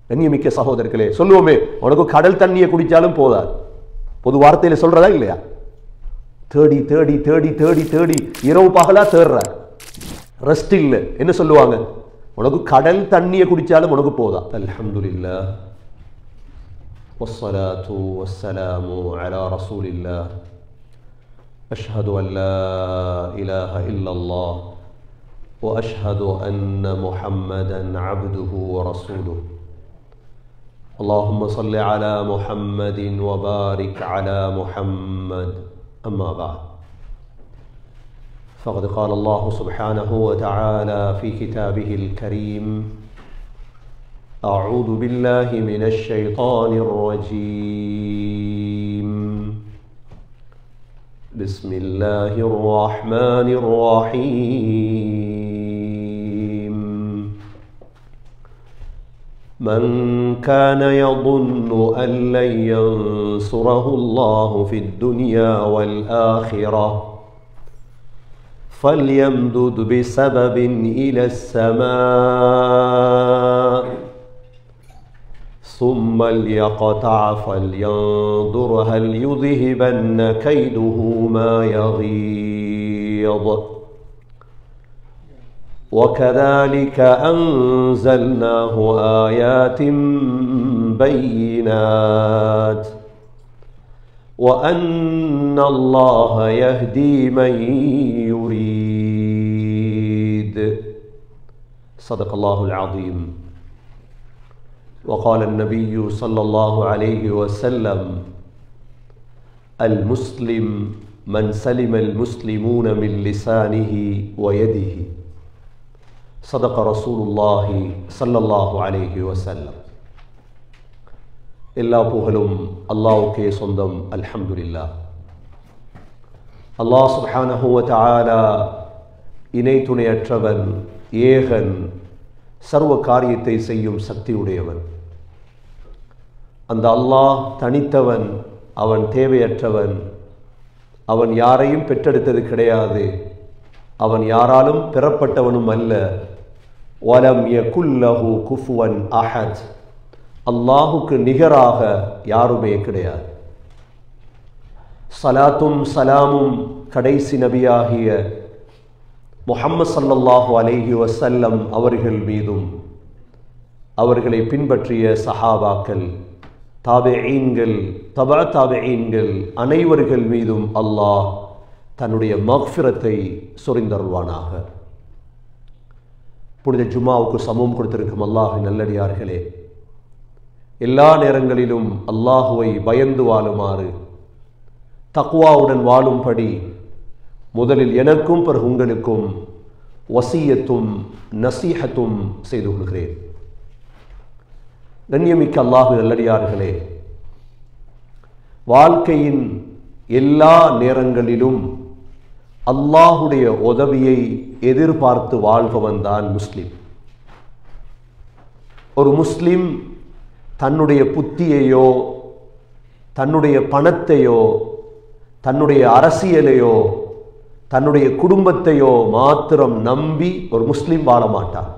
கண்ணியமிக்க சகோதரர்களே, சொல்லுவோமே உனக்கு கடல் தண்ணியை குடிச்சாலும் போதாது. பொது வார்த்தையில சொல்றதா இல்லையா? தேடி தேடி தேடி தேடி தேடி இரவு பகலா தேடுற, ரெஸ்ட் இல்லை. என்ன சொல்லுவாங்க? உனக்கு கடல் தண்ணியை குடிச்சாலும் உனக்கு போதா. அல்ஹம்துலில்லாஹ் வஸ்ஸலாத்து வஸ்ஸலாமு அலா ரசூலில்லாஹ் அஷ்ஹது அன் லா இலாஹ இல்லல்லாஹ் வ அஷ்ஹது அன்ன முஹம்மதன் அப்துஹு வ ரசூலுஹு. اللهم صل على محمد وبارك على محمد. أما بعد، فقد قال الله سبحانه وتعالى في كتابه الكريم: أعوذ بالله من الشيطان الرجيم، بسم الله الرحمن الرحيم. من كان يظن أن لن ينصره الله في الدنيا والآخرة فليمدد بسبب إلى السماء ثم ليقطع فلينظر هل يذهبن كيده ما يغيظ. وكذلك أنزلناه آيات بينات وأن الله يهدي من يريد. صدق الله العظيم. وقال النبي صلى الله عليه وسلم: المسلم من سلم المسلمون من لسانه ويده. صدق رسول الله صلى الله عليه وسلم. எல்லா புகழும் அல்லாஹ்வுக்கே சொந்தம். அல்ஹம்துலில்லாஹ். அல்லாஹ் சுப்ஹானஹு வ தஆலா இணை துணையற்றவன், ஏகன், சர்வ காரியத்தை செய்யும் சக்தி உடையவன். அந்த அல்லாஹ் தனித்தவன், அவன் தேவையற்றவன், அவன் யாரையும் பெற்றெடுத்தது கிடையாது, அவன் யாராலும் பெறப்பட்டவனும் அல்ல. வலம் யகுல்லஹு குஃபுவன் அஹத், அல்லாஹுக்கு நிகராக யாருமே கிடையாது. சலாத்தும் சலாமும் கடைசி நபியாகிய முஹம்மது ஸல்லல்லாஹு அலைஹி வஸல்லம் அவர்கள் மீதும், அவர்களை பின்பற்றிய சஹாபாக்கள், தாபிஈன்கள், தபா தாபிஈன்கள் அனைவர்கள் மீதும் அல்லாஹ் தன்னுடைய மக்ஃபிரத்தை சொரிந்தருள்வானாக. புனித ஜும்மாவுக்கு சமூகம் கொடுத்திருக்கும் அல்லாஹ்வின் நல்லடியார்களே, எல்லா நேரங்களிலும் அல்லாஹுவை பயந்து வாழுமாறு, தக்வாவுடன் வாழும்படி முதலில் எனக்கும் பிறகு உங்களுக்கும் வசியத்தும் நசீஹத்தும் செய்து கொள்கிறேன். கண்ணியமிக்க அல்லாஹ்வின் நல்லடியார்களே, வாழ்க்கையின் எல்லா நேரங்களிலும் அல்லாஹுடைய உதவியை எதிர்பார்த்து வாழ்பவன் தான் முஸ்லிம். ஒரு முஸ்லிம் தன்னுடைய புத்தியையோ, தன்னுடைய பணத்தையோ, தன்னுடைய அரசியலையோ, தன்னுடைய குடும்பத்தையோ மாத்திரம் நம்பி ஒரு முஸ்லிம் வாழ மாட்டான்.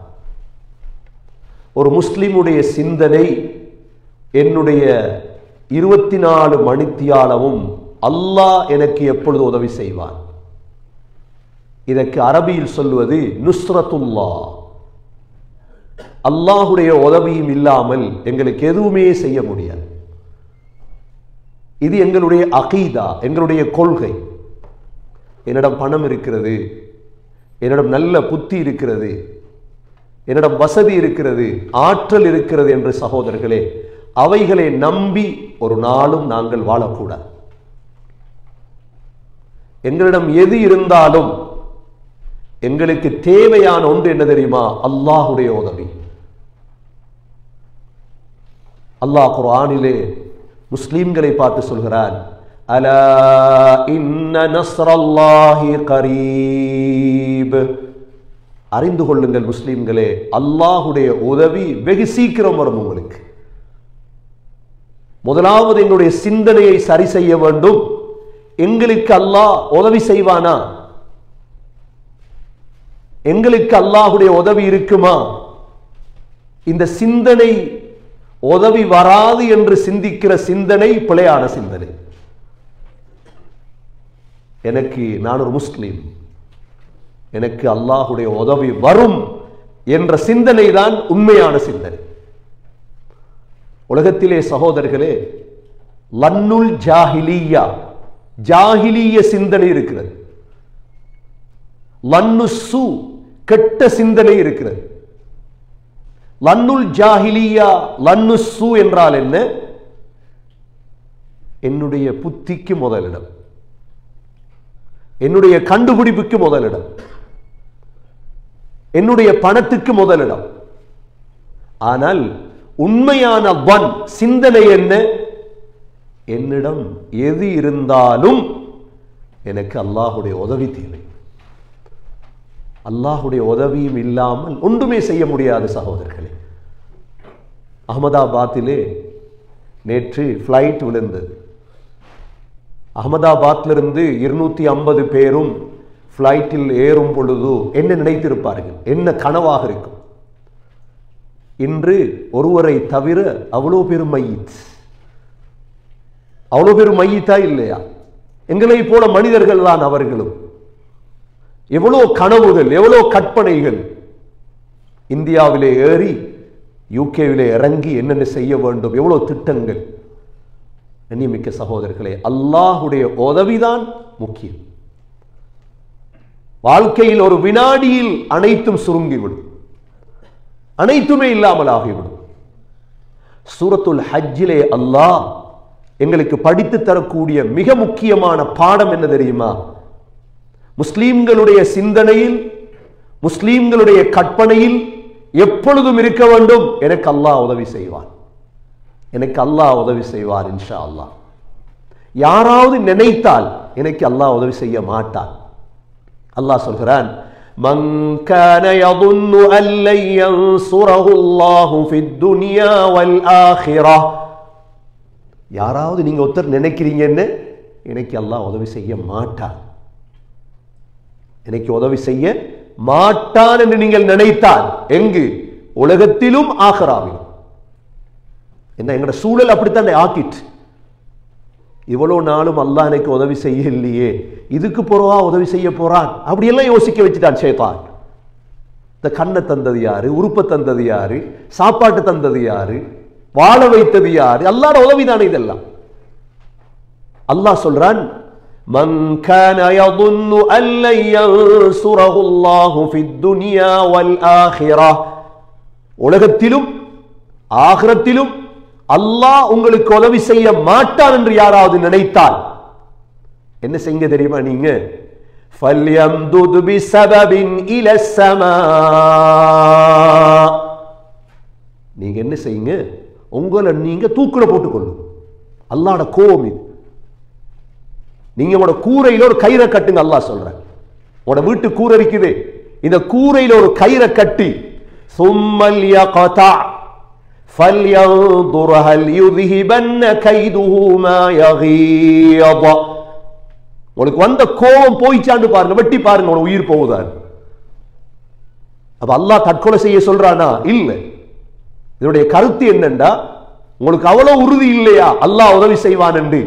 ஒரு முஸ்லிமுடைய சிந்தனை என்னுடைய 24 மணித்தியாலமும் அல்லாஹ் எனக்கு எப்பொழுது உதவி செய்வான். இதற்கு அரபியில் சொல்வது நுஸ்ரத்துல்லா. அல்லாஹுடைய உதவியும் இல்லாமல் எங்களுக்கு எதுவுமே செய்ய முடியாது. இது எங்களுடைய அகீதா, எங்களுடைய கொள்கை. என்னிடம் பணம் இருக்கிறது, என்னிடம் நல்ல புத்தி இருக்கிறது, என்னிடம் வசதி இருக்கிறது, ஆற்றல் இருக்கிறது என்று சகோதரர்களே, அவைகளை நம்பி ஒரு நாளும் நாங்கள் வாழக்கூடாது. எங்களிடம் எது இருந்தாலும் எங்களுக்கு தேவையான ஒன்று என்ன தெரியுமா? அல்லாஹுடைய உதவி. அல்லாஹ் குர்ஆனிலே முஸ்லிம்களை பார்த்து சொல்கிறான்: அலா இன்ன நஸ்ரல்லாஹி கரீப். அறிந்து கொள்ளுங்கள் முஸ்லிம்களே, அல்லாஹுடைய உதவி வெகு சீக்கிரம் வரும் உங்களுக்கு. முதலாவது எங்களுடைய சிந்தனையை சரி செய்ய வேண்டும். எங்களுக்கு அல்லாஹ் உதவி செய்வானா? எங்களுக்கு அல்லாஹுடைய உதவி இருக்குமா? இந்த சிந்தனை உதவி வராது என்று சிந்திக்கிற சிந்தனை பிழையான சிந்தனை. நான் ஒரு முஸ்லிம், எனக்கு அல்லாஹுடைய உதவி வரும் என்ற சிந்தனை தான் உண்மையான சிந்தனை. உலகத்திலே சகோதரர்களே, லன்னுல் ஜாஹிலியா, ஜாஹிலிய சிந்தனை இருக்கிறது. லன்னுசு, கெட்ட சிந்தனை இருக்கிறது. லன்னுல் ஜாஹிலியா, லன்னுசு என்றால் என்ன? என்னுடைய புத்திக்கு முதலிடம், என்னுடைய கண்டுபிடிப்புக்கு முதலிடம், என்னுடைய பணத்துக்கு முதலிடம். ஆனால் உண்மையான வன் சிந்தனை என்ன? என்னிடம் எது இருந்தாலும் எனக்கு அல்லாஹுடைய உதவி தேவை. அல்லாஹுடைய உதவியும் இல்லாமல் ஒன்றுமே செய்ய முடியாது சகோதரர்களே. அகமதாபாத்திலே நேற்று ஃப்ளைட் விழுந்தது. அகமதாபாத்திலிருந்து 250 பேரும் ஃப்ளைட்டில் ஏறும் பொழுது என்ன நினைத்திருப்பார்கள்? என்ன கனவாக இருக்கும்? இன்று ஒருவரை தவிர அவ்வளோ பெரும் மையத், அவ்வளோ பெரும் மையத்தா இல்லையா? எங்களை போல மனிதர்கள் தான் அவர்களும். எவ்வளோ கனவுகள், எவ்வளோ கற்பனைகள். இந்தியாவிலே ஏறி யூகேவிலே இறங்கி என்னென்ன செய்ய வேண்டும், எவ்வளோ திட்டங்கள். கண்ணியமிக்க சகோதரர்களே, அல்லாஹுடைய உதவிதான் முக்கியம். வாழ்க்கையில் ஒரு வினாடியில் அனைத்தும் சுருங்கிவிடும், அனைத்துமே இல்லாமல் ஆகிவிடும். சூரத்துல் ஹஜ்ஜிலே அல்லாஹ் எங்களுக்கு படித்து தரக்கூடிய மிக முக்கியமான பாடம் என்ன தெரியுமா? முஸ்லீம்களுடைய சிந்தனையில், முஸ்லீம்களுடைய கற்பனையில் எப்பொழுதும் இருக்க வேண்டும், எனக்கு அல்லாஹ் உதவி செய்வான், எனக்கு அல்லாஹ் உதவி செய்வார் இன்ஷா அல்லாஹ். யாராவது நினைத்தால் எனக்கு அல்லாஹ் உதவி செய்ய மாட்டான். அல்லாஹ் சொல்கிறான், மன் கான யظுன்னு அன் லன் யன்சுரஹு அல்லாஹு ஃபித் துன்யா வல் ஆখিরাহ. யாராவது நீங்க ஒருத்தர் நினைக்கிறீங்கன்னு எனக்கு அல்லாஹ் உதவி செய்ய மாட்டான், எனக்கு உதவி செய்ய மாட்டான் என்று நீங்கள் நினைத்தால், எங்கு? உலகத்திலும் ஆகிராவிலும். என்ன எங்கட சூழல் அப்படித்தான் ஆக்கிட்டு. இவ்வளவு நாளும் அல்லாஹ் எனக்கு உதவி செய்ய இல்லையே, இதுக்கு போறவா உதவி செய்ய போறான், அப்படியெல்லாம் யோசிக்க வச்சுட்டான் ஷைத்தான். இந்த கண்ணை தந்தது யாரு, உறுப்பை தந்தது யாரு, சாப்பாட்டு தந்தது யாரு, வாழ வைத்தது யாரு? அல்லாஹ்வுடைய உதவிதானே இதெல்லாம். அல்லாஹ் சொல்றான், மன் கான யظுன்னு அன் லன் யன்சுரஹு அல்லாஹு ஃபித் துன்யா வல் ஆখিরাহ. உலகத்திலும் ஆகிரத்திலும் அல்லாஹ் உங்களுக்கு உதவி செய்ய மாட்டான் என்று யாராவது நினைத்தால் என்ன செய்யுங்க தெரியுமா? நீங்க فَلْيَمْدُدْ بِسَبَبٍ إِلَى السَّمَاءِ. நீங்க என்ன செய்யுங்க? உங்களை நீங்க தூக்குல போட்டுக்கொள்ளும். அல்லாஹ்வோட கோபம் இது. நீங்க உங்களோட கூரையில ஒரு கயிறை கட்டுங்க. அல்லாஹ் சொல்றான், உங்களோட வீட்டு கூரை இருக்குது, இந்த கூரையில ஒரு கயிறை கட்டி ثُمَّ لْيَقْطَعْ فَلْيَنظُرْ هَلْ يُذْهِبَنَّ كَيْدُهُ مَا يَغِيظُ. உங்களுக்கு வந்த கோபம் போயிச்சான்னு பாருங்க, வெட்டி பாருங்க, உனக்கு உயிர் போகுதார். அப்ப அல்லாஹ் தற்கொலை செய்ய சொல்றானா? இல்ல. இதனுடைய கருத்து என்னண்டா, உங்களுக்கு அவ்வளவு உறுதி இல்லையா அல்லாஹ் உதவி செய்வான் என்று?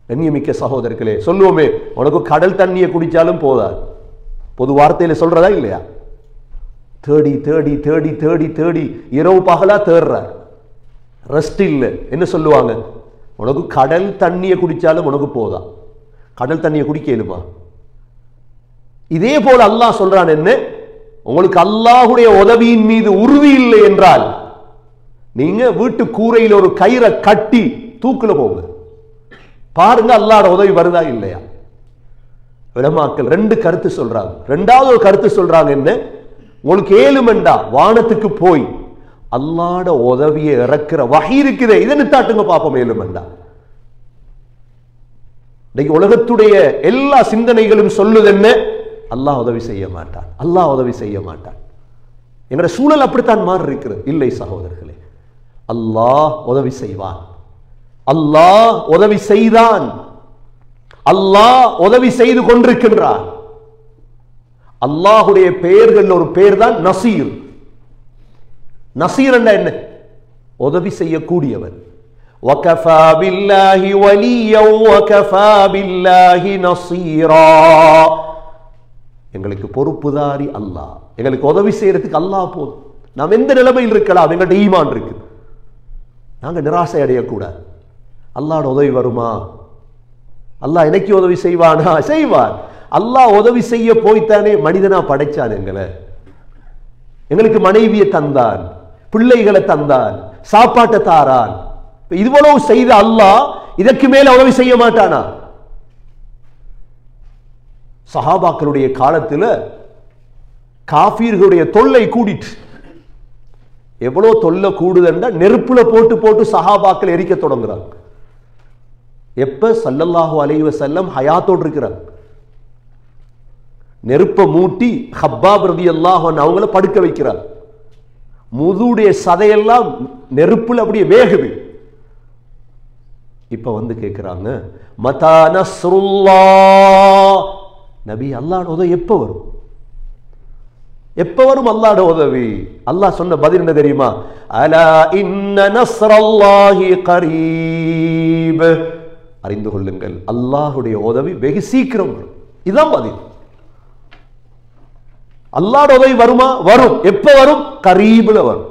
கண்ணியமிக்க சகோதரர்களே, சொல்லுவோமே, உனக்கு கடல் தண்ணியை குடிச்சாலும் போதாது. பொது வார்த்தையில சொல்றதா இல்லையா? தேடி தேடி தேடி தேடி தேடி இரவு பகலா தேடுற, ரெஸ்ட் இல்லை. என்ன சொல்லுவாங்க? உனக்கு கடல் தண்ணியை குடிச்சாலும் உனக்கு போதா, கடல் தண்ணியை குடிக்கலுமா? இதே போல அல்லாஹ் சொல்றான் என்ன, உங்களுக்கு அல்லாஹுடைய உதவியின் மீது உறுதி இல்லை என்றால் நீங்க வீட்டு கூரையில் ஒரு கயிறை கட்டி தூக்குல போங்க, பாருங்க அல்லாஹ்வுடைய உதவி வருதா இல்லையா. உலமாக்கள் ரெண்டு கருத்து சொல்றாங்க. ரெண்டாவது ஒரு கருத்து சொல்றாங்க என்ன, உங்களுக்கு ஏழுமெண்டா வானத்துக்கு போய் அல்லாஹ்வுடைய உதவியை இறக்குற வஹி இருக்குதே, இதை நித்தாட்டுங்க பாப்போம். ஏழுமெண்டா இன்னைக்கு உலகத்துடைய எல்லா சிந்தனைகளும் சொல்லுது என்ன, அல்லாஹ் உதவி செய்ய மாட்டான், அல்லாஹ் உதவி செய்ய மாட்டான். எங்கட சூழல் அப்படித்தான் மாறி இருக்கிறது. இல்லை சகோதரர்களே, அல்லாஹ் உதவி செய்வான், அல்லாஹ் உதவி செய்தான், அல்லாஹ் உதவி செய்து கொண்டிருக்கின்றான். அல்லாஹுடைய பெயர்கள் ஒரு பெயர் தான் நசீர். நசீர் என்ன? உதவி செய்யக்கூடியவன். وَكَفَى بِاللَّهِ وَلِيًّا وَكَفَى بِاللَّهِ نَصِيرًا. எங்களுக்கு பொறுப்புதாரி அல்லாஹ், எங்களுக்கு உதவி செய்யறதுக்கு அல்லாஹ் போதும். நாம் எந்த நிலைமையில் இருக்கலாம், எங்கள்கிட்ட ஈமான் இருக்கு, நாங்க நிராசை அடையக்கூடாது. அல்லாஹ்வோட உதவி வருமா? அல்லாஹ் எனக்கு உதவி செய்வானா? செய்வான். அல்லாஹ் உதவி செய்ய போய்த்தானே மனிதனா படைச்சான் எங்களை. எங்களுக்கு மனைவியை தந்தான், பிள்ளைகளை தந்தான், சாப்பாட்டை தாரான். இவ்வளவு செய்த அல்லாஹ் இதற்கு மேல உதவி செய்ய மாட்டானா? சஹாபாக்களுடைய காலத்தில் காஃபிர்களுடைய தொல்லை கூடிட்டு, எவ்வளவு தொல்லை கூடுதுன்னா நெருப்புல போட்டு போட்டு சஹாபாக்கள் எரிக்க தொடங்குறாங்க. எப்ப ஸல்லல்லாஹு அலைஹி வஸல்லம் ஹயாத்தோடு இருக்கிறாங்க, நெருப்ப மூட்டி ஹப்பாப் ரலியல்லாஹு அன்ஹு அவங்கள படுக்க வைக்கிறார். முதுடைய சதையெல்லாம் நெருப்புல அப்படியே வேகுது. இப்ப வந்து கேட்கிறாங்க, மதா நஸ்ருல்லாஹ், நபி அல்லாஹ்வோட உதவி எப்ப வரும்? எப்ப வரும் அல்லாஹ்வோட உதவி? அல்லாஹ் சொன்ன பதில் என்ன தெரியுமா? அலா இன்ன நஸ்ரல்லாஹி கரீப், அறிந்து கொள்ளுங்கள் அல்லாஹ்வுடைய உதவி வெகு சீக்கிரம் வரும். இதுதான் பதில். அல்லாஹ்வோட உதவி வருமா? வரும். எப்ப வரும்? கரீப்ல வரும்.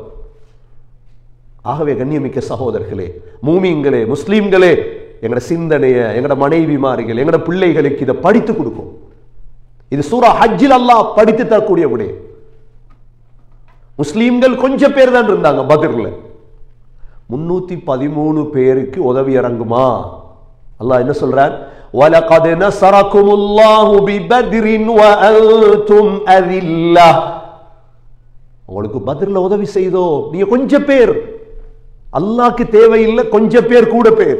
ஆகவே கண்ணியமிக்க சகோதரர்களே, மூமின்களே, முஸ்லீம்களே, எங்கட சிந்தனைய, எங்கட மனைவிமார்கள், எங்கட பிள்ளைகளுக்கு இதை படித்து கொடுக்கும். இது சூரா ஹஜ்ஜில் அல்லாஹ் படித்து தரக்கூடிய விடை. முஸ்லீம்கள் கொஞ்சம் பேர் தான் இருந்தாங்க பத்ர்ல. 313 பேருக்கு உதவி இறங்குமா? அல்லாஹ் என்ன சொல்றார்? وَلَقَدْ نَصَرَكُمُ اللَّهُ بِبَدْرٍ وَأَنْتُمْ أَذِلَّةٌ. உங்களுக்கு பத்ர்ல உதவி செய்தோ, நீங்க கொஞ்சம் பேர். அல்லாஹ்க்கு தேவையில்லை கொஞ்சம் பேர், கூட பேர்.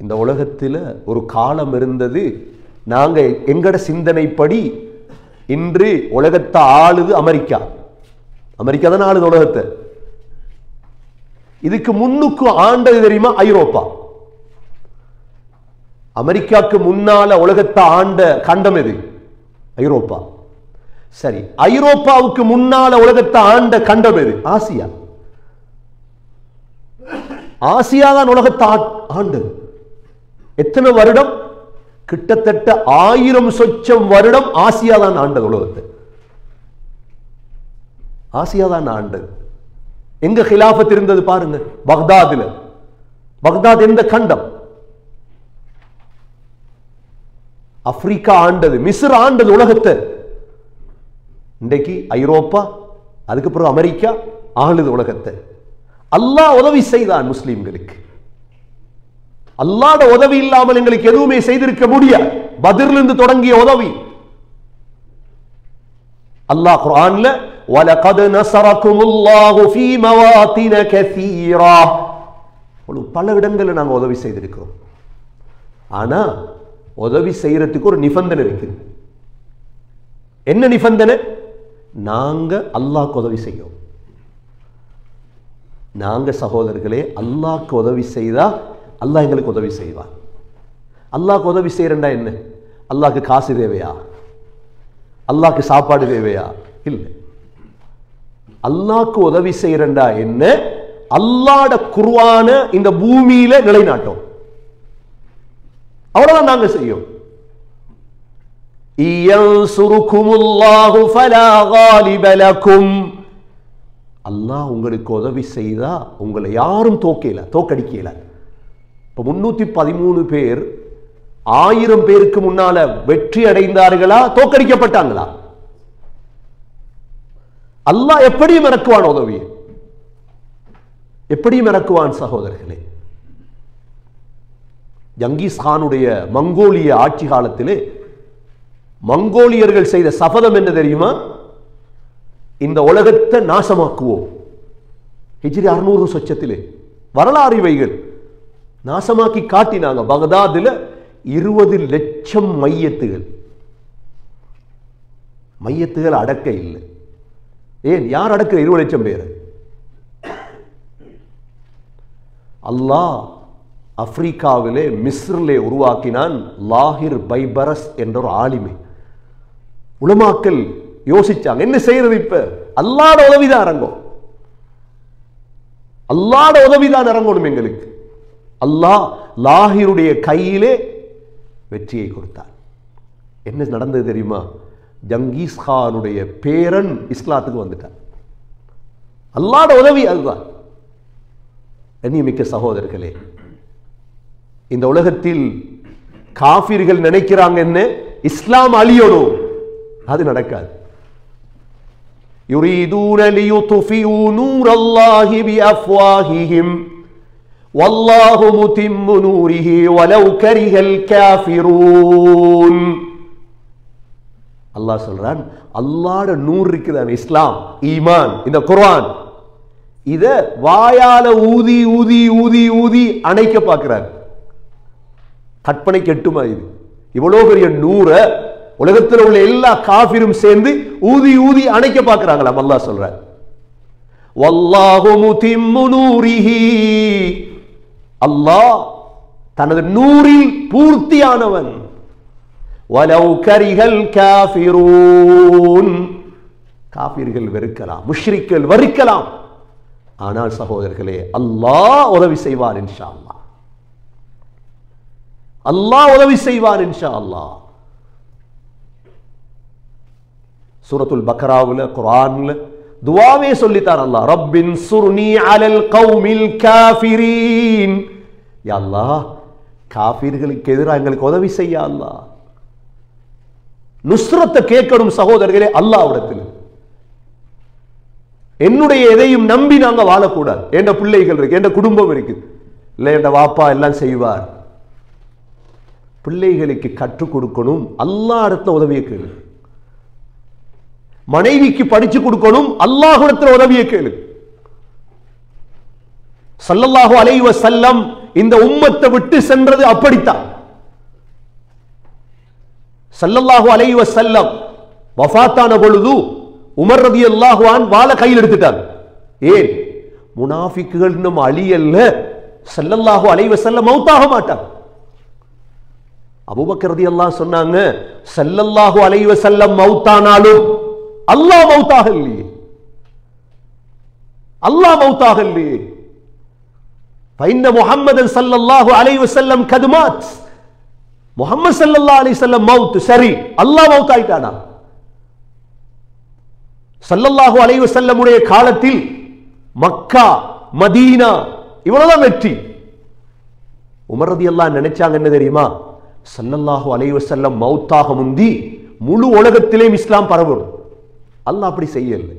இந்த உலகத்தில் ஒரு காலம் இருந்தது, நாங்க எங்கட சிந்தனைப்படி இன்று உலகத்தை ஆளுது அமெரிக்கா. அமெரிக்கா தான் ஆளுது உலகத்தை. இதுக்கு முன்னுக்கு ஆண்டது தெரியுமா? ஐரோப்பா. அமெரிக்காவுக்கு முன்னால உலகத்தை ஆண்ட கண்டம் எது? ஐரோப்பா. சரி, ஐரோப்பாவுக்கு முன்னால உலகத்தை ஆண்ட கண்டம் எது? ஆசியா. ஆசியா தான் உலகத்தை ஆண்டது. எத்தனை வருடம்? கிட்டத்தட்ட 1000 சொச்சம் வருடம் ஆசியா தான் ஆண்டது உலகத்தை. ஆசியா தான் ஆண்டது. எங்க கிலாஃபத் இருந்தது பாருங்க, பக்தாதுல. பக்தாத் எந்த கண்டம்? ஆப்பிரிக்கா ஆண்டது, மிஸ்ர் ஆண்டது உலகத்தை. இன்றைக்கு ஐரோப்பா, அதுக்கு பிறகு அமெரிக்கா ஆளுது உலகத்தை. அல்லாஹ் உதவி செய்தான் முஸ்லிம்களுக்கு. அல்லாஹ்வோட உதவி இல்லாமல் எங்களுக்கு எதுவுமே செய்திருக்க முடியாது. பத்ரிலிருந்து தொடங்கிய உதவி. அல்லாஹ் குர்ஆன்ல وَلَقَدْ نَصَرَكُمُ اللَّهُ فِي مَوَاطِنَ كَثِيرًا, பல இடங்களில் நாங்கள் உதவி செய்திருக்கிறோம். ஆனா உதவி செய்யறதுக்கு ஒரு நிபந்தனை இருக்கு. என்ன நிபந்தனை? நாங்க அல்லாஹ்க்கு உதவி செய்யும். நாங்க சகோதரர்களே அல்லாஹ்க்கு உதவி செய்தா அல்லாஹ் எங்களுக்கு உதவி செய்வார். அல்லாஹ்க்கு உதவி செய்யறா என்ன? அல்லாஹ்க்கு காசு தேவையா? அல்லாஹ்க்கு சாப்பாடு தேவையா? இல்லை. அல்லாஹ்க்கு உதவி செய்யறா என்ன? அல்லாஹ்வோட குர்ஆன இந்த பூமியில நிலைநாட்டும். அவ்வளவுதான் நாங்க செய்யும். இயன்சுருகுமுல்லாஹு ஃபலா காலிப லகும், அல்லாஹ் உங்களுக்கு உதவி செய்தா உங்களை யாரும் தோக்கடிக்கல. இப்ப 313 பேர் 1000 பேருக்கு முன்னால வெற்றி அடைந்தார்களா, தோக்கடிக்கப்பட்டாங்களா? அல்லாஹ் எப்படி மறக்குவான் உதவியை? எப்படி மறக்குவான் சகோதரர்களே? ஜங்கீஸ் கானுடைய மங்கோலிய ஆட்சி காலத்திலே மங்கோலியர்கள் செய்த சபதம் என்ன தெரியுமா? இந்த உலகத்தை நாசமாக்குவோம். ஹிஜ்ரி 600 சொச்சத்திலே வரலாறு இவைகள் நாசமாக்கி காட்டினாங்க. பகதாதுல 20 லட்சம் மையத்துகள் அடக்க இல்லை. ஏன்? யார் அடக்க? 20 லட்சம் பேர். அல்லாஹ் ஆப்பிரிக்காவிலே மிஸ்ரிலே உருவாக்கினான் லாஹிர் பைபரஸ் என்ற ஒரு ஆலிமை. உலமாக்கள் யோசிச்சாங்க, என்ன செய்யறது? இப்ப அல்லாஹ்வோட உதவிதான் இறங்கும், அல்லாஹ்வோட உதவிதான் இறங்கணும் எங்களுக்கு. அல்லாஹ் லாஹிருடைய கையிலே வெற்றியை கொடுத்தார். என்ன நடந்தது தெரியுமா? ஜங்கீஸ் கானுடைய பேரன் இஸ்லாத்துக்கு வந்துட்டார். அல்லாஹ்வோட உதவி அதுதான். கண்ணியமிக்க சகோதரர்களே, இந்த உலகத்தில் காஃபிர்கள் நினைக்கிறாங்க என்ன, இஸ்லாம் அழியணும். அது நடக்காது. யுரீதூன லியுத்ஃபியூ நூரல்லாஹி பிஅஃவாஹிஹிம் வல்லாஹு முதிம்மு நூரிஹி வலவ் கரிஹல் காஃபிரூன். அல்லாஹ் சொல்றான், அல்லாஹ்வோட நூர் இருக்குதானே, இஸ்லாம், ஈமான், இந்த குர்ஆன், இத வாயால ஊதி ஊதி ஊதி ஊதி அணைக்க பார்க்கிறார். கற்பனை கெட்டுமா இது? இவ்வளவு பெரிய நூற உலகத்தில் உள்ள எல்லா காஃபிரும் சேர்ந்து ஊதி ஊதி அணைக்க பார்க்கிறாங்களாம். அல்லாஹ் சொல்றார், வல்லாஹு முதிம்மு நூரிஹி, அல்லாஹ் தனது நூரில் பூர்த்தியானவன். வலவ் கரிஹல் காஃபிரூன், காஃபிர்கள் வெறுக்கலாம், முஷ்ரிக்கள் வெறுக்கலாம், ஆனால் சகோதரர்களே அல்லாஹ் உதவி செய்வார் இன்ஷா அல்லாஹ். அல்லாஹ் உதவி செய்வார் இன்ஷா அல்லாஹ். சூரத்துல் பக்ராவுல, குர்ஆன்ல துஆவே சொல்லித்தார் அல்லாஹ், ரப்பின் சுர்னி அலல் கௌமில் காஃபிரீன். யா அல்லாஹ், காஃபிர்களுக்கு எதிராக எங்களுக்கு உதவி செய்ய அல்லாஹ். நுஸ்ரத்தை கேட்கணும் சகோதரர்களே அல்லாஹ்விடத்தில். என்னுடைய எதையும் நம்பி நாங்க வாழக்கூடாது. என்ற பிள்ளைகள் இருக்கு, என்ற குடும்பம் இருக்கு, இல்லை என்ற வாப்பா எல்லாம் செய்வார். பிள்ளைகளுக்கு கற்றுக் கொடுக்கணும், அல்லாஹ் இடத்துல உதவியை கேளு. மனைவிக்கு படிச்சு கொடுக்கணும், அல்லாஹ்விடத்தில் உதவியை கேளு. ஸல்லல்லாஹு அலைஹி வஸல்லம் இந்த உம்மத்தை விட்டு சென்றது அப்படித்தான். ஸல்லல்லாஹு அலைஹி வஸல்லம் வஃபாத்தான பொழுது உமர் ரலியல்லாஹு அன்ஹு வாள கையில் எடுத்துட்டார். ஏன்? முனாஃபிக்குகள் இன்னும் அழியல்ல, ஸல்லல்லாஹு அலைஹி வஸல்லம் மௌத்தாக மாட்டார். அபூபக்கர் ரலியல்லாஹு சொன்னாங்க, ஸல்லல்லாஹு அலைஹி வஸல்லம் மௌத்தானாலும் அல்லாஹ் மௌத்தாக இல்லையே, அல்லாஹ் மௌத்தாக இல்லையே. ஃபைன்ன முஹம்மதன் ஸல்லல்லாஹு அலைஹி வஸல்லம் கத் மாத், முஹம்மது ஸல்லல்லாஹு அலைஹி வஸல்லம் மௌத், சரி, அல்லாஹ் மௌத் ஆயிட்டானா? ஸல்லல்லாஹு அலைஹி வஸல்லம் உடைய காலத்தில் மக்கா, மதீனா இவ்வளவுதான் வெற்றி. உமர் ரலியல்லாஹு அன்ஹு நினைச்சாங்க என்ன தெரியுமா? ஸல்லல்லாஹு அலைஹி வஸல்லம் மௌத்தாக முந்தி முழு உலகத்திலே இஸ்லாம் பரவணும். அல்லாஹ் அப்படி செய்யல.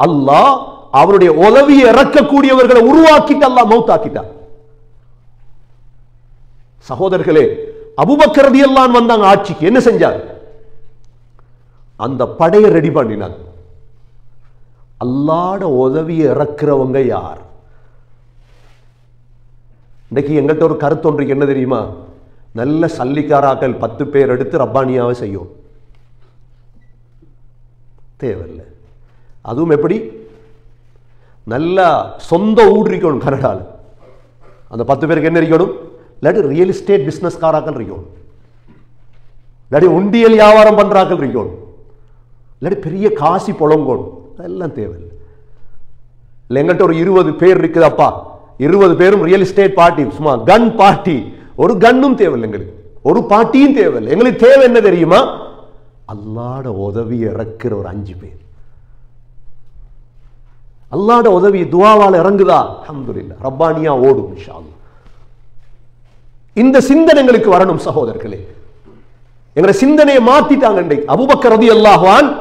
அல்லாஹ் அவருடைய உதவியை இறக்கக்கூடியவர்களை உருவாக்கிட்டு அல்லாஹ் மௌத்தாக்கிட்டான். சகோதரர்களே, அபூபக்கர் ரலியல்லாஹு அன்ஹு வந்தாங்க ஆட்சிக்கு, என்ன செஞ்சாங்க? அந்த படையை ரெடி பண்ணினாங்க. அல்லாஹ்வோட உதவியை இறக்குறவங்க யார்? இன்னைக்கு எங்கள்கிட்ட ஒரு கருத்து ஒன்று என்ன தெரியுமா? நல்ல சல்லிக்காராக்கள் 10 பேர் எடுத்து ரப்பானியாவை செய்யும், தேவையில்லை. அதுவும் எப்படி? நல்லா சொந்த ஊர் இருக்கணும் கனடாவில். அந்த 10 பேருக்கு என்ன இருக்கணும்? இல்லாட்டி ரியல் எஸ்டேட் பிசினஸ் காராக்கள் இருக்கணும், இல்லாட்டி உண்டியல் வியாபாரம் பண்றாக்கள் இருக்கணும், இல்லாட்டி பெரிய காசி புலங்கோணும். அதெல்லாம் தேவையில்லை. இல்லை எங்கள்கிட்ட ஒரு 20 பேர் இருக்குதப்பா, 20 பேரும் ரியல் எஸ்டேட் பார்ட்டி, சும்மா கன் பார்ட்டி, ஒரு கன்னும் தேவையில்லை எங்களுக்கு, ஒரு பார்ட்டியும் தேவையில்லை. எங்களுக்கு தேவை என்ன தெரியுமா? அல்லாஹ்வோட உதவி இறக்குற ஒரு 5 பேர். அல்லாஹ்வோட உதவி துஆவால இறங்குதா? அல்ஹம்துலில்லாஹ், ரப்பானியா ஓடும் இன்ஷா அல்லாஹ். இந்த சிந்தனை எங்களுக்கு வரணும் சகோதரர்களே. எங்களை சிந்தனையை மாத்திட்டாங்க. இன்றைக்கு அபூபக்கர் ரலியல்லாஹு அன்ஹு,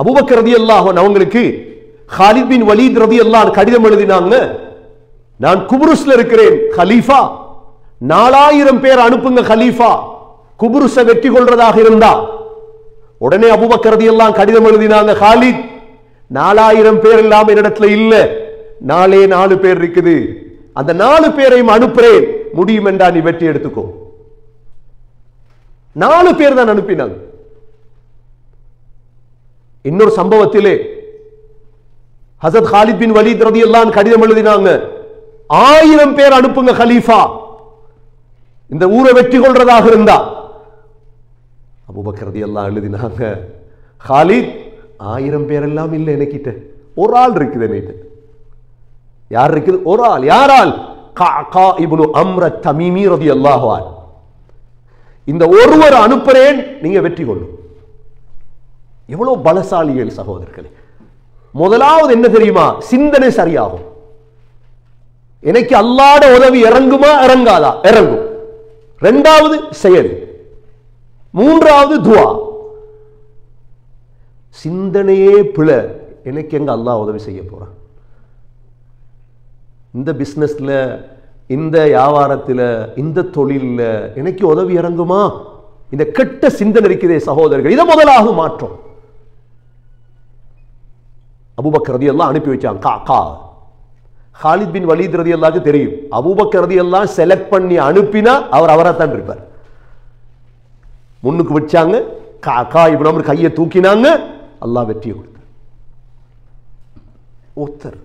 அபூபக்கர் ரலியல்லாஹு அன்ஹு அவங்களுக்கு காலித் பின் வலீத் ரலியல்லாஹு அன்ஹு கடிதம் எழுதினாங்க, நான் குப்ருஸ்ல இருக்கிறேன் கலீஃபா, 4000 பேர் அனுப்புங்க கலீஃபா, குப்ருஸ வெற்றி கொள்றதாக இருந்தா. உடனே அபூபக்கர் ரலியல்லாஹு அன்ஹு கடிதம் எழுதினாங்க, காலித் 4000 பேர் இல்லாம என்னிடத்துல இல்ல, 4 பேர் இருக்குது, அந்த 4 பேரையும் அனுப்புறேன், முடியும் என்றா நீ வெற்றி எடுத்துக்கோ. 4 பேர் தான் அனுப்பினாங்க. இன்னொரு சம்பவத்திலே ஹஸரத் காலித் பின் வலீத் ரலியல்லாஹு அன்ஹு கடிதம் எழுதினாங்க, 1000 பேர் அனுப்புங்க கலீஃபா, இந்த ஊரை வெற்றி கொள்றதாக இருந்தா. அபூபக்கர் ரலியல்லாஹு எழுதினாங்க, ஹாலித் 1000 பேர் எல்லாம் இல்லை எனக்கிட்ட, ஒரு ஆள் இருக்குது என்கிட்ட. யார் இருக்குது? ஒரு ஆள். யாரால்? கஅகா இப்னு அம்ர் தமீமி ரலியல்லாஹு அன்ஹு. இந்த ஒருவர் அனுப்புறேன், நீங்க வெற்றி கொள்ளும். எவ்வளவு பலசாலிகள் சகோதரர்களே. முதலாவது என்ன தெரியுமா? சிந்தனை சரியாகும். எனக்கு அல்லாஹ்வுடைய உதவி இறங்குமா இறங்காதா? இறங்கும். இரண்டாவது செயல், மூன்றாவது துஆ. சிந்தனையே பிழை, எனக்கு எங்க அல்லாஹ் உதவி செய்ய போறான்? இந்த பிசினஸ்ல, இந்த வியாபாரத்தில், இந்த தொழிலில் எனக்கு உதவி இறங்குமா? இந்த கெட்ட சிந்தனை இருக்குதே சகோதரர்கள், இதை முதலாக மாற்றம். அபூபக்கர் ரலியல்லாஹு அனுப்பி வச்சாங்க. காக்கா ஹாலித் பின் வலீத் ரலியல்லாஹுக்கு தெரியும், அபூபக்கர் ரலியல்லாஹு செலக்ட் பண்ணி அனுப்பினா அவர் அவராத்தான் இருப்பார். முன்னுக்கு வச்சாங்க. காக்கா இப்னு அம்ர் கையை தூக்கினாங்க, அல்லாஹ் வெற்றியை கொடுத்தார். ஒருத்தர்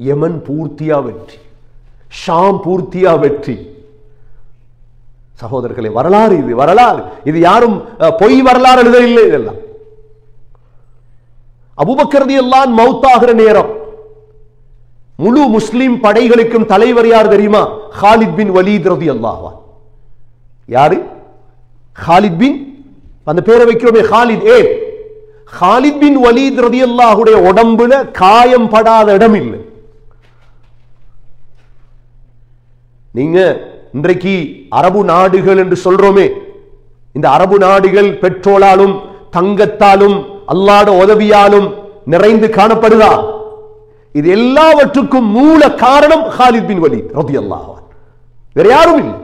யமன் பூர்த்தியா வெற்றி, ஷாம் பூர்த்தியா வெற்றி. சகோதரர்களே, வரலாறு இது, வரலாறு இது. யாரும் பொய் வரலாறு எழுதவில்லை. இதெல்லாம் அபூபக்கர் ரலியல்லாஹு அன்ஹு மௌத்தாகிற நேரம் முழு முஸ்லிம் படைகளுக்கும் தலைவர் யார் தெரியுமா? ஹாலித் பின் வலீத் ரலியல்லாஹு அன்ஹு. யாரு? ஹாலித் பின், அந்த பேரை வைக்கிறோமே ஹாலித். ஹாலித் பின் வலீத் ரலியல்லாஹுடைய உடம்புல காயம் படாத இடம் இல்லை. நீங்க இன்றைக்கு அரபு நாடுகள் என்று சொல்றோமே, இந்த அரபு நாடுகள் பெட்ரோலாலும் தங்கத்தாலும் அல்லாஹ்வுடைய உதவியாலும் நிறைந்து காணப்படுதா? இது எல்லாவற்றுக்கும் மூல காரணம் ஹாலித் பின் வலீத் ரலியல்லாஹு அன்ஹு. வேற யாரும் இல்லை.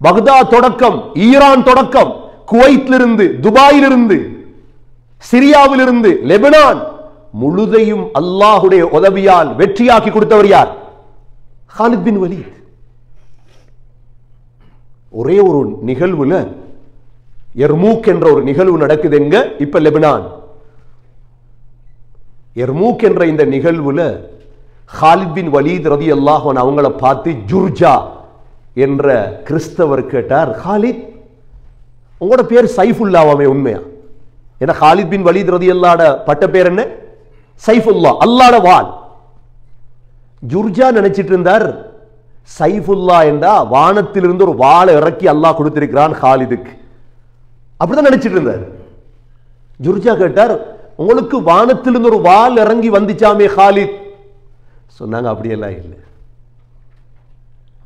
பக்தாத் தொடக்கம், ஈரான் தொடக்கம், குவைத்திலிருந்து, துபாயிலிருந்து, சிரியாவிலிருந்து, லெபனான் முழுதையும் அல்லாஹ்வுடைய உதவியால் வெற்றியாக்கி கொடுத்தவர் யார்? Khalid bin Walid. ஒரே ஒரு நிகழ்வுல, எர்மூக் என்ற ஒரு நிகழ்வு நடக்குது. எங்க? இப்ப லெபனான். எர்மூக் என்ற இந்த நிகழ்வுல ஹாலித் பின் வலீத் ரலியல்லாஹு அன்ஹு அவங்கள பார்த்து ஜுர்ஜா என்ற கிறிஸ்தவர் கேட்டார், ஹாலித் உங்களோட பேர் சைஃபுல்லாவாமே உண்மையா? ஏன்னா ஹாலித் பின் வலீத் ரலியல்லாஹு பட்ட பேர் என்ன? சைஃபுல்லா, அல்லாஹ்வுடைய வாள். ஜுர்ஜா நினைச்சிட்டு இருந்தார் சைஃபுல்லா என்றா வானத்திலிருந்து ஒரு வாளை இறக்கி அல்லாஹ் கொடுத்திருக்கிறான் ஹாலிதுக்கு. அப்படிதான் நினைச்சிட்டு இருந்தார். ஜுர்ஜா கேட்டார், உங்களுக்கு வானத்திலிருந்து ஒரு வாள் இறங்கி வந்துச்சாமே ஹாலித்? சொன்னாங்க, அப்படியெல்லாம் இல்லை.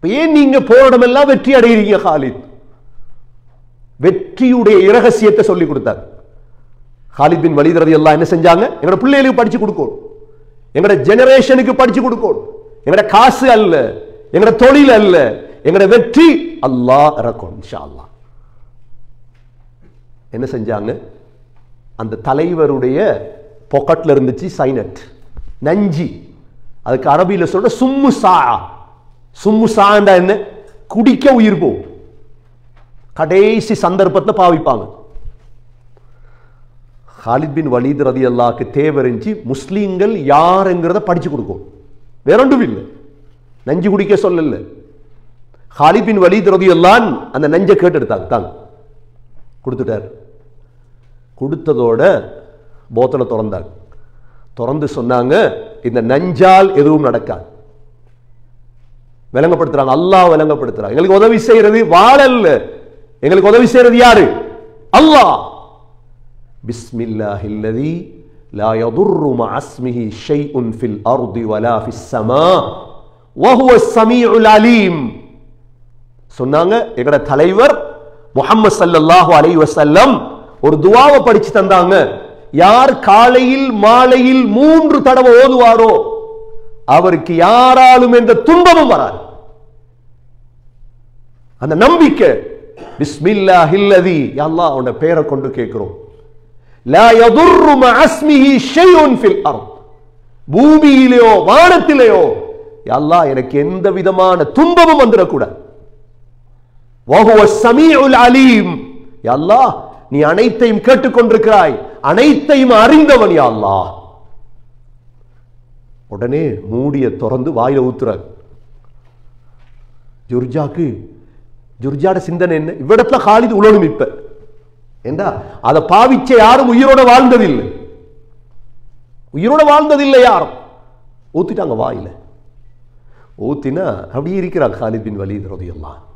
ஏன் நீங்க போராடம் எல்லாம் வெற்றி அடைகிறீங்க ஹாலித்? வெற்றியுடைய இரகசியத்தை சொல்லி கொடுத்தார். ஹாலித் பின் வலீத் ரலியல்லாஹு என்ன செஞ்சாங்க? எங்களோட பிள்ளைகளுக்கு படிச்சு கொடுக்கணும், எங்களோட ஜெனரேஷனுக்கு படிச்சு கொடுக்கணும். எங்களோட காசு அல்ல, எங்களோட தொழில் அல்ல, எங்களோட வெற்றி அல்லாஹ் இறக்கும் இன்ஷா அல்லாஹ். என்ன செஞ்சாங்க? அந்த தலைவருடைய பாக்கெட்ல இருந்துச்சு சைனட், நஞ்சி. அதுக்கு அரபியில சொல்ற சும்மு சா. சும்மு சாண்டா என்ன? குடிக்க உயிர் போகும். கடைசி சந்தர்ப்பத்தில் பாவிப்பாங்க. ஹாலித் பின் வலீத் ரலியல்லாஹுக்கு தேவை இருந்துச்சு முஸ்லீம்கள் யாருங்கிறத படிச்சு கொடுக்கும், வேற ஒன்றும் இல்லை. நஞ்சு குடிக்க சொல்லல. ஹாலித் பின் வலீத் ரலியல்லாஹு அந்த நஞ்சை கேட்டு எடுத்தாங்க, தாங்க கொடுத்துட்டார். கொடுத்ததோட போத்தலை திறந்தாங்க. திறந்து சொன்னாங்க, இந்த நஞ்சால் எதுவும் நடக்காது. விளங்கப்படுத்துறாங்க, அல்லாஹ் விளங்கப்படுத்துறாங்க. எங்களுக்கு உதவி செய்யறது வாழல்ல, எங்களுக்கு உதவி செய்யறது யாரு? அல்லாஹ். பிஸ்மில்லாஹில்லதி லா யதுர்ரு மஅஸ்மிஹி ஷைஉன் ஃபில் அர்தி வலா ஃபிஸ் ஸமா வஹுவஸ் ஸமீஉல் அலீம். சொன்னாங்க, எங்கட தலைவர் முஹம்மது ஸல்லல்லாஹு அலைஹி வஸல்லம் ஒரு துஆவை படிச்சு தந்தாங்க. யார் காலையில் மாலையில் 3 தடவை ஓதுவாரோ அவருக்கு யாராலும் எந்த துன்பமும் வராது. அந்த நம்பிக்கை. பிஸ்மில்லாஹில்லதி, யா அல்லாஹ் உன்னுடைய பெயரை கொண்டு கேட்கிறோம். லா யதுர்ரு மஅஸ்மிஹி ஷைஉன் ஃபில் அர்த், பூமியிலேயோ வானத்திலேயோ யா அல்லாஹ் எனக்கு எந்த விதமான துன்பமும் வந்துடக்கூடாது. வஹுவஸ் ஸமீஉல் அலீம், யா அல்லாஹ் நீ அனைத்தையும் கேட்டுக்கொண்டிருக்கிறாய், அனைத்தையும் அறிந்தவன் யா அல்லாஹ். உடனே மூடிய திறந்து வாயில ஊத்துறார். ஜுர்ஜாக்கு ஜுர்ஜாட சிந்தனை என்ன? இவ்விடத்துல காலித் உலகம் இப்ப ஏண்டா அதை பாவிச்ச யாரும் உயிரோட வாழ்ந்ததில்லை, உயிரோட வாழ்ந்ததில்லை யாரும். ஊத்திட்டாங்க வாயில, ஊத்தினா அப்படியே இருக்கிறார் காலித் பின் வலீத் ரலியல்லாஹு அன்ஹு.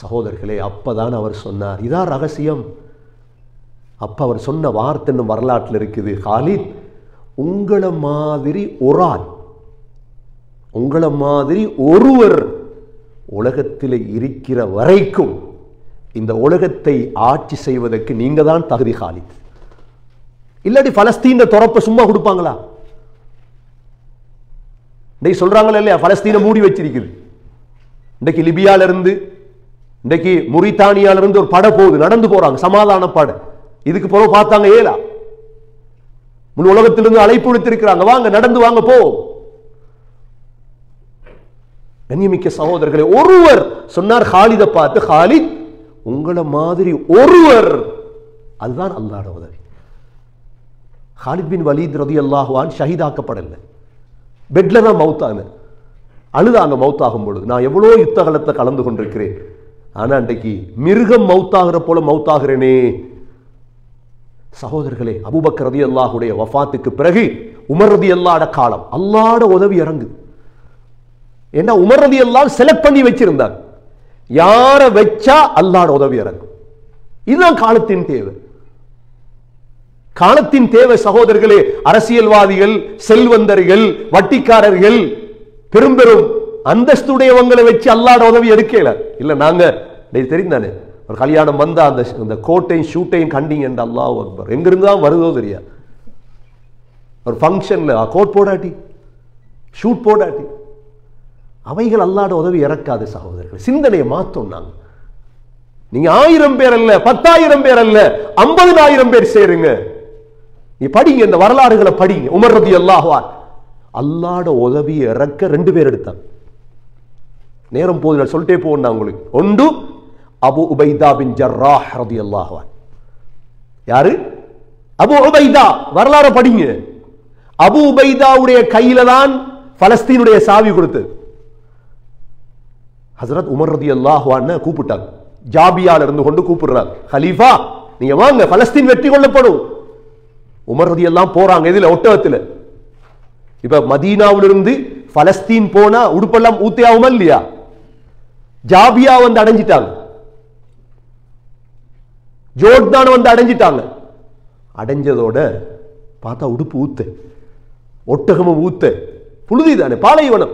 சகோதரர்களே, அப்பதான் அவர் சொன்னார், இதான் ரகசியம். அப்ப அவர் சொன்ன வார்த்தை வரலாற்றில் இருக்குது, காலித் உங்களை மாதிரி ஒரு ஆள், உங்களை மாதிரி ஒருவர் உலகத்தில் இருக்கிற வரைக்கும் இந்த உலகத்தை ஆட்சி செய்வதற்கு நீங்க தான் தகுதி காலித். இல்லாட்டி பலஸ்தீன துறப்ப சும்மா கொடுப்பாங்களா? இன்னைக்கு சொல்றாங்களா இல்லையா, பலஸ்தீனை மூடி வச்சிருக்குது. இன்றைக்கு லிபியால இருந்து, இன்றைக்கு முரித்தானியால இருந்து ஒரு படை போகுது, நடந்து போறாங்க, சமாதான படை. இதுக்கு பிறகு பார்த்தாங்க ஏலா, முழு உலகத்திலிருந்து அழைப்பு விடுத்திருக்கிறாங்க, வாங்க நடந்து வாங்க போ. கண்ணியமிக்க சகோதரர்களே, ஒருவர் சொன்னார் காலிதை பார்த்து, காலித் உங்களை மாதிரி ஒருவர், அதுதான் அல்லாஹ்வுடைய உதவி. காலித் பின் வலீத் ரலியல்லாஹு அன்ஹு ஷஹீதாக்கப்படல, பெட்ல தான் மௌத்தான, அழுதாங்க மௌத்தாகும் பொழுது. நான் எவ்வளோ யுத்த காலத்தில் கலந்து கொண்டிருக்கிறேன், ஆனா அன்றைக்கு மிருகம் மௌத்தாகிற போல மௌத்தாகிறேனே. சகோதரர்களே, அபூபக்கர் ரலியல்லாஹுடைய வஃபாத்துக்கு பிறகு உமர் ரலியல்லாஹுடைய காலம், அல்லாஹ்வுடைய உதவி இறங்குது. ஏன்னா உமர் ரலியல்லாஹு செலக்ட் பண்ணி வச்சிருந்தார், யாரை வச்சா அல்லாஹ்வுடைய உதவி இறங்கும். இதுதான் காலத்தின் தேவை, காலத்தின் தேவை. சகோதரர்களே, அரசியல்வாதிகள், செல்வந்தர்கள், வட்டிக்காரர்கள், பெரும் பெரும் அந்தஸ்துடையவங்களை வச்சு அல்லாஹ்வுடைய உதவி எடுக்கல. இல்ல நாங்க தெரிந்தானே, ஒரு கல்யாணம் வந்தா அந்த கோட்டையும் ஷூட்டையும் கண்டிங்க என்று அல்லாஹ் அக்பர், எங்க இருந்தா வருதோ தெரியா. ஒரு ஃபங்க்ஷன்ல கோட் போடாட்டி, ஷூட் போடாட்டி, அவைகள் அல்லாஹ்வுடைய உதவி இறக்காது. சகோதரர்கள், சிந்தனையை மாத்தோம். நாங்க நீங்க 1000 பேர் அல்ல, 10,000 பேர் அல்ல, 50,000 பேர் சேருங்க. நீ படிங்க, இந்த வரலாறுகளை படிங்க. உமர் ரலியல்லாஹு அன்ஹு அல்லாஹ்வுடைய உதவியை இறக்க 2 பேர் எடுத்தாங்க. நேரம் போதுல சொல்லிட்டே போனா உங்களுக்கு. ஒன்று அபு உபைதா பின் ஜர்ராஹ் ரலியல்லாஹு அன்ஹு. யாரு? அபு உபைதா. வரலாறு படிங்க. அபு உபைதாவுடைய கையில தான் பலஸ்தீனுடைய சாவி கொடுத்தது. ஹஜ்ரத் உமர் ரலியல்லாஹு அன்ஹு கூப்பிட்டாங்க, ஜாபியால இருந்து கொண்டு கூப்பிடுறாங்க, கலீஃபா நீங்க வாங்க, பலஸ்தீன் வெற்றி கொள்ளப்படும். உமர் ரலியல்லாஹு போறாங்க, இதுல ஒட்டகத்துல. இப்ப மதீனாவிலிருந்து பலஸ்தீன் போனா உடுப்பெல்லாம் ஊத்தியாவுமா இல்லையா? ஜாபியா வந்து அடைஞ்சிட்டாங்க, ஜோர்தான் வந்து அடைஞ்சிட்டாங்க. அடைஞ்சதோட பார்த்தா உடுப்பு ஊத்த, ஒட்டகமும் ஊத்த, புழுதி தானே, பாலைவனம்.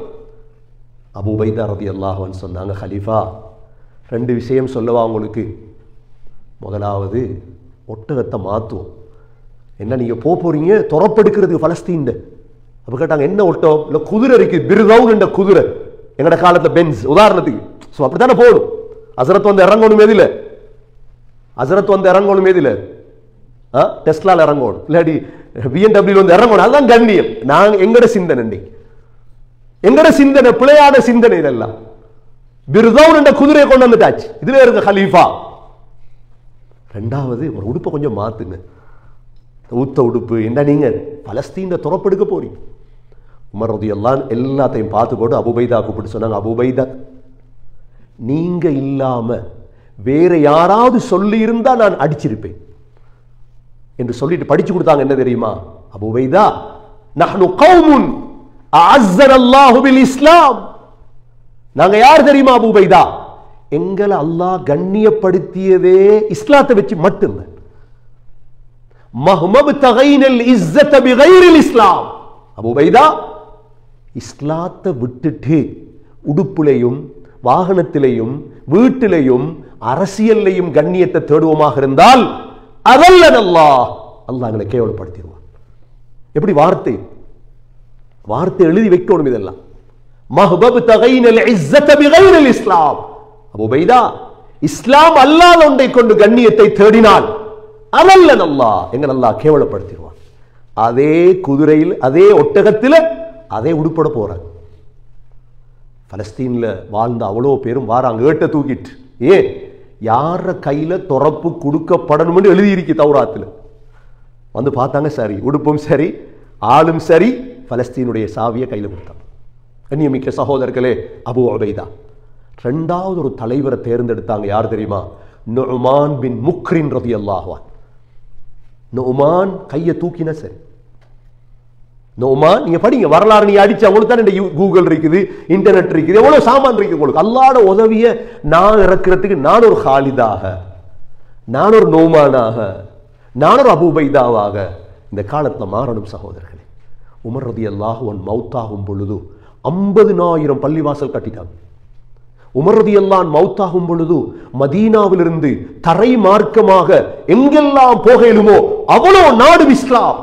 அபூ உபைதா ரலியல்லாஹு அன்ஹு சொன்னாங்க, கலீஃபா 2 விஷயம் சொல்லவா உங்களுக்கு. முதலாவது, ஒட்டகத்தை மாத்துவோம். என்ன நீங்க போறீங்க துறப்பெடுக்கிறதுக்கு பலஸ்தீன்? அப்ப கேட்டாங்க, என்ன ஒட்டகம்? இல்ல குதிரை இருக்கு, பிர்தவுன் என்ற குதிரை, எங்கட காலத்துல பென்ஸ் உதாரணத்துக்கு. சோ அப்படித்தானே போடும். ஹஸரத் வந்து இறங்கணும் எதில? ஹஸரத் வந்து இறங்கணும் எதில? டெஸ்லால இறங்கணும், இல்லாடி BMW வந்து இறங்கணும். அதுதான் கண்ணியம். நாங்க எங்கட சிந்தனை, எங்கட சிந்தனை பிழையான சிந்தனை. இதெல்லாம் பிர்தவுன் என்ற குதிரையை கொண்டு வந்துட்டாச்சு, இதுல இருக்க கலீஃபா. ரெண்டாவது, ஒரு உடுப்பை கொஞ்சம் மாத்துங்க, ஊத்த உடுப்பு. என்ன நீங்க பலஸ்தீன துறப்பெடுக்க போறீங்க? உமர் ரலியல்லாஹு அன்ஹு எல்லாத்தையும் பார்த்து போட்டு அபூ உபைதா கூப்பிட்டு சொன்னாங்க, அபூ உபைதா நீங்க இல்லாம வேற யாராவது சொல்லி இருந்தா நான் அடிச்சிருப்பேன் என்று சொல்லிட்டு படிச்சு கொடுத்தாங்க. என்ன தெரியுமா? அபூ உபைதா, நஹ்னு கௌமுன் அஅஸ்ஸனல்லாஹு பில் இஸ்லாம். நாங்க யார் தெரியுமா அபூ உபைதா? எங்களை அல்லாஹ் கண்ணியப்படுத்தியதே இஸ்லாத்தை வச்சு மட்டும்தான். மஹ்மப்தகைனல் இஸ்ஸத பிகைரில் இஸ்லாம். அபூ உபைதா, இஸ்லாத்தை விட்டுட்டு உடுப்புலையும் வாகனத்திலையும் வீட்டிலையும் அரசியலையும் கண்ணியத்தை தேடுவோமாக இருந்தால் அதல்லன் அல்லாஹ், அல்லாஹ் எங்களை கேவலப்படுத்திடுவான். எப்படி வார்த்தை வார்த்தை எழுதி வைக்கணும் இதெல்லாம். மஹ்மப்தகைனல் இஸ்ஸத பிகைரில் இஸ்லாம். அபூ உபைதா, இஸ்லாம் அல்லாஹ் ஒன்றை கொண்டு கண்ணியத்தை தேடினால் அதல்லன் அல்லாஹ், எங்கள் அல்லாஹ் கேவலப்படுத்திடுவான். அதே குதிரையில், அதே ஒட்டகத்தில், அதே உடுப்பட போறாங்க. பலஸ்தீன்ல வாழ்ந்த அவ்வளோ பேரும் வாராங்க ஏட்ட தூக்கிட்டு. ஏன்? யார கையில துறப்பு கொடுக்கப்படணும் எழுதியிருக்கு தௌராத்தில். வந்து பார்த்தாங்க, சரி உடுப்பும் சரி ஆளும் சரி, பலஸ்தீனுடைய சாவியை கையில் கொடுத்தாங்க. கண்ணியமிக்க சகோதரர்களே, அபூ உபைதா ரெண்டாவது ஒரு தலைவரை தேர்ந்தெடுத்தாங்க. யார் தெரியுமா? நுஅமான் பின் முக்ரின் ரலியல்லாஹு அன்ஹு. நுஅமான் கையை தூக்கின சரி. நுஅமான், நீங்க படிங்க வரலாறு, நீங்க அடிச்சு உங்களுக்கு தான் இந்த கூகுள் இருக்குது, இன்டர்நெட் இருக்குது, எவ்வளவு சாமான் இருக்கு உங்களுக்கு. அல்லாஹ்வோட உதவியை நான் இறக்குறதுக்கு நான் ஒரு ஹாலிதாக, நான் ஒரு நுஅமானாக, நான் ஒரு அபூபைதாவாக இந்த காலத்தில் மாறணும் சகோதரர்களே. உமர் ரலியல்லாஹு அன்ஹு மௌத்தாகும் பொழுது 50,000 பள்ளிவாசல் கட்டிட்டாங்க. உமர் ரலியல்லாஹு அன்ஹு மௌத்தாகும் பொழுது மதீனாவிலிருந்து தரை மார்க்கமாக எங்கெல்லாம் போகலுமோ அவ்வளோ நாடு இஸ்லாம்.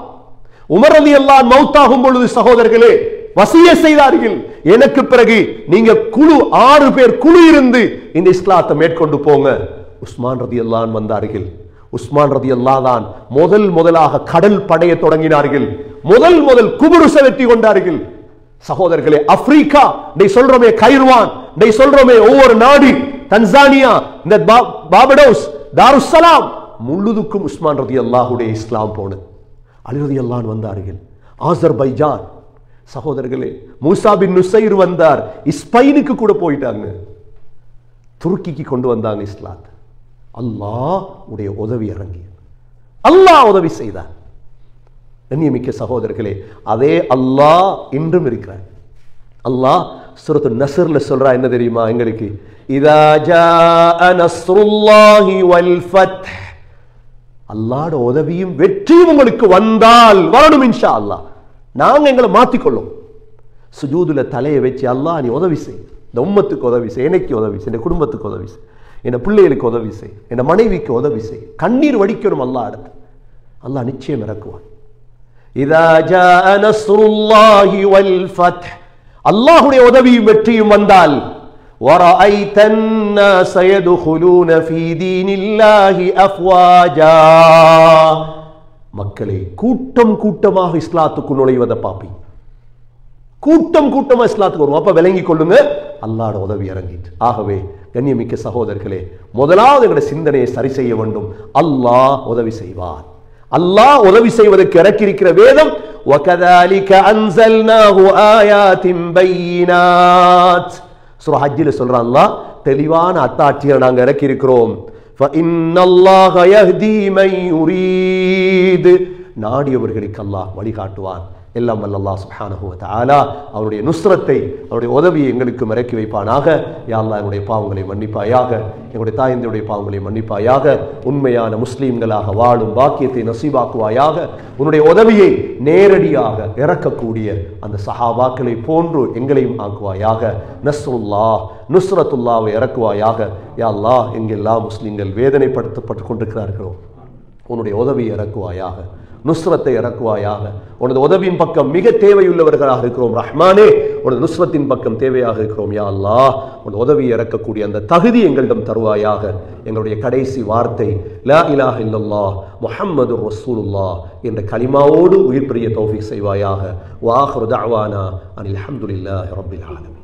உமர் ரலியல்லாஹு அன்ஹு மௌத்தாகும் பொழுது சகோதரர்களே வசிய செய்தார்கள், எனக்கு பிறகு நீங்க குழு 6 பேர் குழு இருந்து இந்த இஸ்லாத்தை மேற்கொண்டு போங்க. உஸ்மான் ரலியல்லாஹு அன்ஹு வந்தார்கள். உஸ்மான் ரலியல்லாஹு தான் முதலாக கடல் படைய தொடங்கினார்கள். முதல் குபுருச வெற்றி கொண்டார்கள். சகோதரர்களே, ஆப்பிரிக்கா நீ சொல்றோமே, கைர்வான் நீ சொல்றோமே, ஒவ்வொரு நாடு, தன்சானியா, இந்த பார்படோஸ், தாருஸ்ஸலாம் முழுதுக்கும் உஸ்மான் ரலியல்லாஹுடைய இஸ்லாம் போனது. அலி ரலியல்லாஹு அன்ஹு வந்தார்கள். ஆசர்பைஜான் சகோதரர்களே, மூசா பின் நுசைர் வந்தார். ஸ்பெயினுக்கு கூட போயிட்டாங்க. துருக்கிக்கு கொண்டு வந்தாங்க இஸ்லாத்தை. அல்லாஹ் உடைய உதவி இறங்கி, அல்லாஹ் உதவி செய்தார். கண்ணியமிக்க சகோதரர்களே, அதே அல்லாஹ் இன்றும் இருக்கிறார். அல்லாஹ் சூரத்து நஸ்ர்ல சொல்றா என்ன தெரியுமா எங்களுக்கு? இதா ஜாஅ நஸ்ருல்லாஹி வல் ஃபத்ஹ், அல்லாஹ்வுடைய உதவியும் வெற்றியும் உங்களுக்கு வந்தால் வரணும் இன்ஷா அல்லாஹ். நாங்க எங்களை மாத்திக்கொள்ளும். சுஜூதுல தலையை வச்சு அல்லாஹ் நீ உதவி செய், இந்த உம்மத்துக்கு உதவி செய், எனக்கு உதவி செய், என் குடும்பத்துக்கு உதவி செய், என் பிள்ளைகளுக்கு உதவி செய், என் மனைவிக்கு உதவி செய். கண்ணீர் வடிக்கணும் அல்லாஹ் அடுத்து. அல்லாஹ் நிச்சயம் இறக்குவான். இதா ஜாஅ நஸ்ருல்லாஹி வல் ஃபத்ஹ், அல்லாஹ்வுடைய உதவியும் வெற்றியும் வந்தால் வரஐத الناس يدخلون في دين الله افواجا, மக்களே கூட்டம் கூட்டமாக இஸ்லாத்துக்கு நுழைவதை பாப்பீங்க. கூட்டம் கூட்டமா இஸ்லாத்துக்கு வரும். அப்ப விளங்கி கொள்ளுங்க, அல்லாஹ்வுடைய உதவி இறங்கிட்டு. ஆகவே கண்ணியமிக்க சகோதரர்களே, முதலாவது எங்களுடைய சிந்தனையை சரி செய்ய வேண்டும். அல்லாஹ் உதவி செய்வார். அல்லாஹ் உதவி செய்வதற்கு இறக்கியிருக்கிற வேதம் وَكَذَلِكَ أَنزَلْنَاهُ آيَاتٍ بَيِّنَاتٍ. சூரா ஹஜ்ஜில சொல்றான் அல்லாஹ், தெளிவான அத்தாட்சியை நாங்க இறக்கி இருக்கிறோம். فَإِنَّ اللَّهَ يَهْدِي مَن يُرِيدُ, நாடியவர்களுக்கு அல்லாஹ் வழிகாட்டுவான். எல்லாம் வல்ல அல்லாஹ் சுப்ஹானஹு வ தஆலா அவருடைய நுஸ்ரத்தை, அவருடைய உதவியை எங்களுக்கு இறக்கி வைப்பானாக. யா அல்லாஹ் எங்களுடைய பாவங்களை மன்னிப்பாயாக, எங்களுடைய தாயந்தருடைய பாவங்களை மன்னிப்பாயாக, உண்மையான முஸ்லீம்களாக வாழும் பாக்கியத்தை நசீபாக்குவாயாக. உன்னுடைய உதவியை நேரடியாக இறக்கக்கூடிய அந்த சஹாபாக்களை போன்று எங்களையும் ஆக்குவாயாக. நஸ்ருல்லாஹ் நுஸ்ரத்துல்லாவை இறக்குவாயாக. யா அல்லாஹ் எங்கெல்லாம் முஸ்லீம்கள் வேதனைப்படுத்தப்பட்டு கொண்டிருக்கிறார்களோ உன்னுடைய உதவியை இறக்குவாயாக, நுஸ்ரத்தை இறக்குவாயாக. உனது உதவியின் பக்கம் மிக தேவையுள்ளவர்களாக இருக்கிறோம் ரஹ்மானே. உனது நுஸ்ரத்தின் பக்கம் தேவையாக இருக்கிறோம். யா அல்லாஹ் உனது உதவியை இறக்கக்கூடிய அந்த தகுதி எங்களிடம் தருவாயாக. எங்களுடைய கடைசி வார்த்தை லா இலாஹ இல்லல்லாஹ் முஹம்மது ரசூலுல்லாஹ் என்ற கலிமாவோடு உயிர் பிரிய தௌஃபீக் செய்வாயாக. வ ஆகிரு தஅவானா அனில் ஹம்துலில்லாஹி ரப்பில் ஆலமீன்.